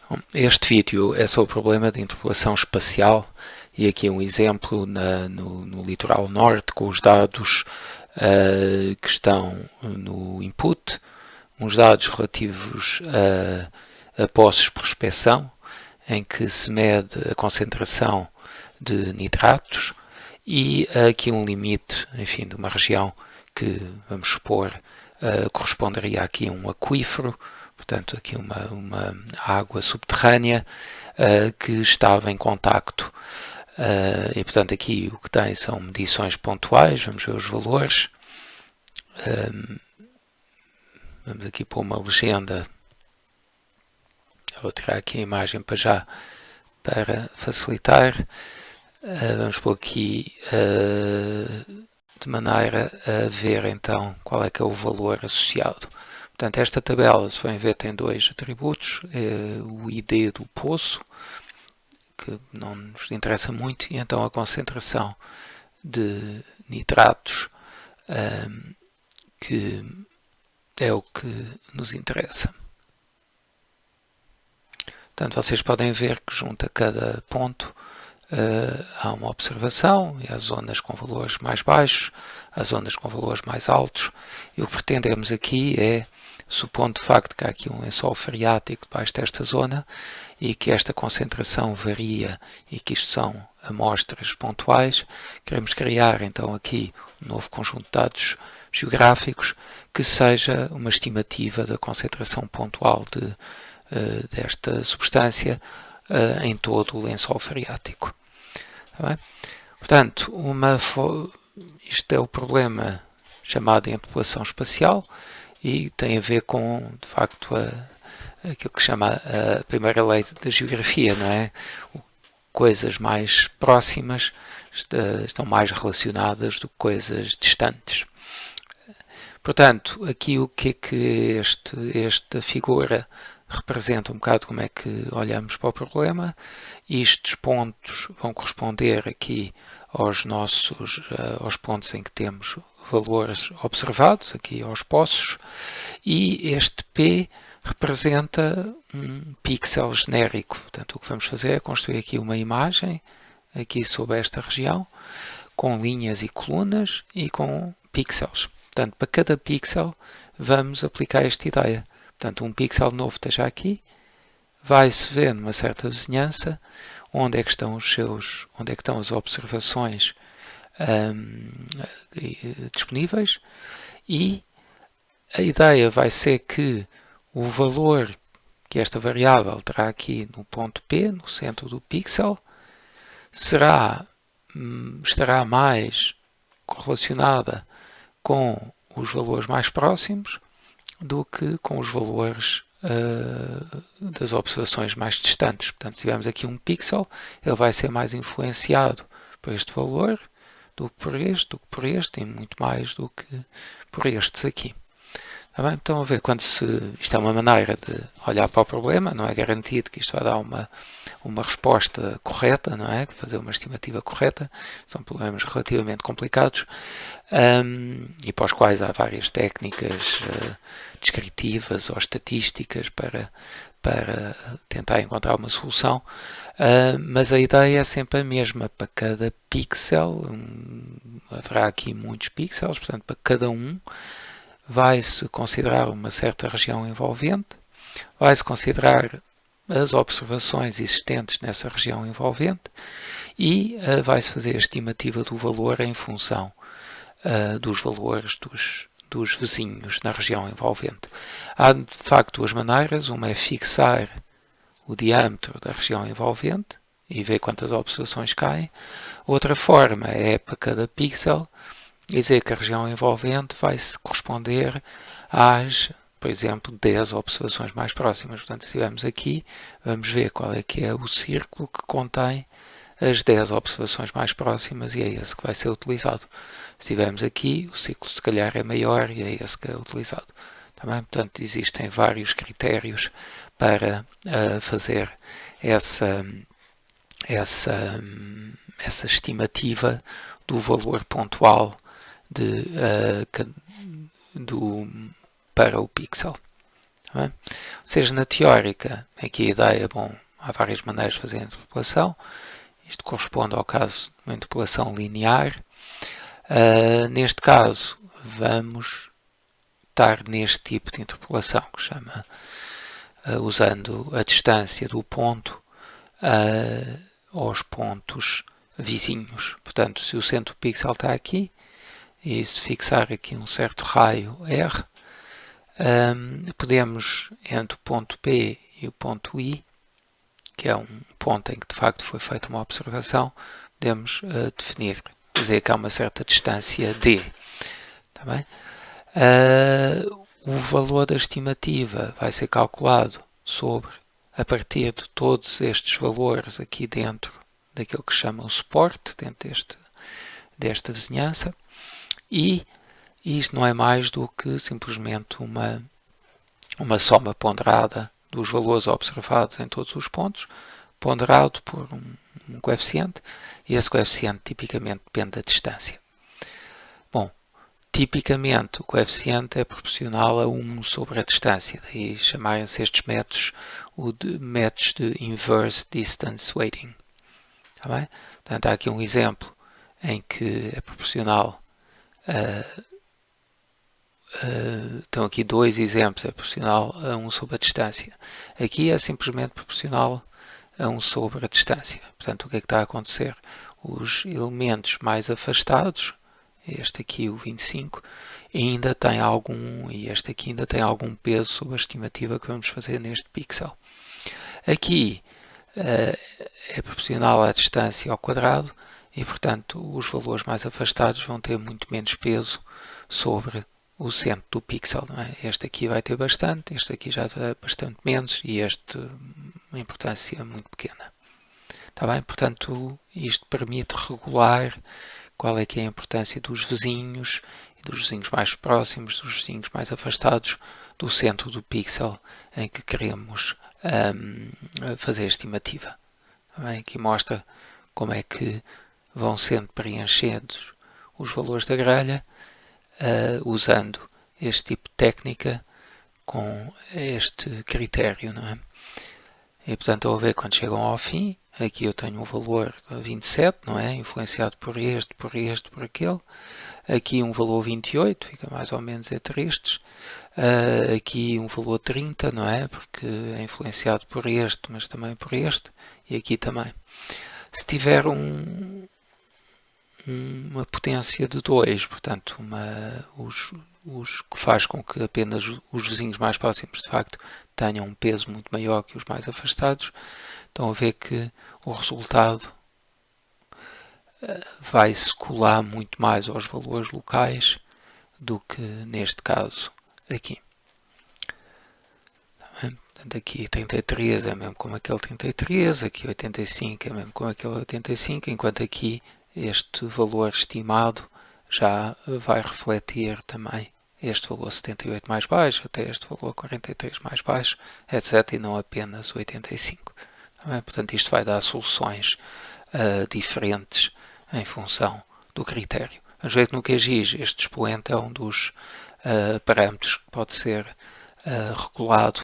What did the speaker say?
Bom, este vídeo é sobre o problema de interpolação espacial e aqui um exemplo no litoral norte com os dados que estão no input, uns dados relativos a poços de prospecção, em que se mede a concentração de nitratos e aqui um limite, enfim, de uma região que, vamos supor, corresponderia aqui a um aquífero, portanto aqui uma água subterrânea que estava em contacto. E portanto aqui o que tem são medições pontuais, vamos ver os valores. Vamos aqui pôr uma legenda. Vou tirar aqui a imagem para já para facilitar. Vamos pôr aqui de maneira a ver então qual é que é o valor associado. Portanto, esta tabela, se forem ver, tem dois atributos, o ID do poço, que não nos interessa muito, e então a concentração de nitratos, que é o que nos interessa. Portanto, vocês podem ver que junto a cada ponto há uma observação, e há zonas com valores mais baixos, há zonas com valores mais altos, e o que pretendemos aqui é, supondo de facto que há aqui um lençol freático debaixo desta zona e que esta concentração varia e que isto são amostras pontuais, queremos criar então aqui um novo conjunto de dados geográficos que seja uma estimativa da concentração pontual desta substância em todo o lençol freático. Tá bem? Portanto, isto é o problema chamado de interpolação espacial e tem a ver com, de facto, aquilo que chama a primeira lei da geografia, não é? Coisas mais próximas estão mais relacionadas do que coisas distantes. Portanto, aqui o que é que esta figura representa um bocado como é que olhamos para o problema. Estes pontos vão corresponder aqui aos pontos em que temos valores observados, aqui aos poços, e este P representa um pixel genérico. Portanto, o que vamos fazer é construir aqui uma imagem, aqui sobre esta região, com linhas e colunas e com pixels. Portanto, para cada pixel vamos aplicar esta ideia. Portanto, um pixel novo esteja aqui, vai-se ver numa certa vizinhança onde é que estão as observações disponíveis, e a ideia vai ser que o valor que esta variável terá aqui no ponto P, no centro do pixel, estará mais correlacionada com os valores mais próximos do que com os valores das observações mais distantes. Portanto, se tivermos aqui um pixel, ele vai ser mais influenciado por este valor do que por este, e muito mais do que por estes aqui. Tá bem? Então, a ver, isto é uma maneira de olhar para o problema, não é garantido que isto vai dar uma resposta correta, não é? Fazer uma estimativa correta, são problemas relativamente complicados e para os quais há várias técnicas descritivas ou estatísticas para tentar encontrar uma solução, mas a ideia é sempre a mesma. Para cada pixel, haverá aqui muitos pixels, portanto, para cada um vai-se considerar uma certa região envolvente, vai-se considerar as observações existentes nessa região envolvente e vai-se fazer a estimativa do valor em função dos valores dos vizinhos na região envolvente. Há de facto duas maneiras, uma é fixar o diâmetro da região envolvente e ver quantas observações caem. Outra forma é para cada pixel dizer que a região envolvente vai se corresponder às, por exemplo, 10 observações mais próximas. Portanto, se estivermos aqui, vamos ver qual é que é o círculo que contém as 10 observações mais próximas e é esse que vai ser utilizado. Se estivermos aqui, o ciclo se calhar é maior e é esse que é utilizado. Também, portanto, existem vários critérios para fazer essa estimativa do valor pontual para o pixel. Tá bem? Ou seja, na teórica, aqui a ideia, bom, há várias maneiras de fazer a interpolação. Isto corresponde ao caso de uma interpolação linear. Neste caso, vamos estar neste tipo de interpolação, que chama, usando a distância do ponto aos pontos vizinhos. Portanto, se o centro do pixel está aqui, e se fixar aqui um certo raio R, podemos, entre o ponto P e o ponto I, que é um ponto em que de facto foi feita uma observação, podemos definir, dizer que há uma certa distância D. Tá bem? O valor da estimativa vai ser calculado a partir de todos estes valores aqui dentro daquilo que chama o suporte, dentro desta vizinhança, e isto não é mais do que simplesmente uma soma ponderada dos valores observados em todos os pontos, ponderado por um coeficiente, e esse coeficiente tipicamente depende da distância. Bom, tipicamente o coeficiente é proporcional a 1 sobre a distância, daí chamarem-se estes métodos métodos de inverse distance weighting. Tá bem? Portanto, há aqui um exemplo em que é proporcional estão aqui dois exemplos, é proporcional a 1 sobre a distância. Aqui é simplesmente proporcional a 1 sobre a distância. Portanto, o que é que está a acontecer? Os elementos mais afastados, este aqui, o 25, ainda tem algum, e este aqui ainda tem algum peso sobre a estimativa que vamos fazer neste pixel. Aqui é proporcional à distância ao quadrado e, portanto, os valores mais afastados vão ter muito menos peso sobre o centro do pixel. Não é? Este aqui vai ter bastante, este aqui já dá bastante menos e este uma importância muito pequena. Está bem? Portanto, isto permite regular qual é que é a importância dos vizinhos, e dos vizinhos mais próximos, dos vizinhos mais afastados do centro do pixel em que queremos fazer a estimativa. Está bem? Aqui mostra como é que vão sendo preenchidos os valores da grelha usando este tipo de técnica com este critério, não é? E portanto, ao ver quando chegam ao fim, aqui eu tenho um valor 27, não é? Influenciado por este, por aquele. Aqui um valor 28, fica mais ou menos entre estes. Aqui um valor 30, não é? Porque é influenciado por este, mas também por este. E aqui também. Se tiver uma potência de 2, portanto, os que faz com que apenas os vizinhos mais próximos, de facto, tenham um peso muito maior que os mais afastados, estão a ver que o resultado vai-se colar muito mais aos valores locais do que neste caso aqui. Portanto, aqui 33 é mesmo como aquele 33, aqui 85 é mesmo como aquele 85, enquanto aqui este valor estimado já vai refletir também este valor 78 mais baixo, até este valor 43 mais baixo, etc. E não apenas 85. Portanto, isto vai dar soluções diferentes em função do critério. Vamos ver que no QGIS este expoente é um dos parâmetros que pode ser regulado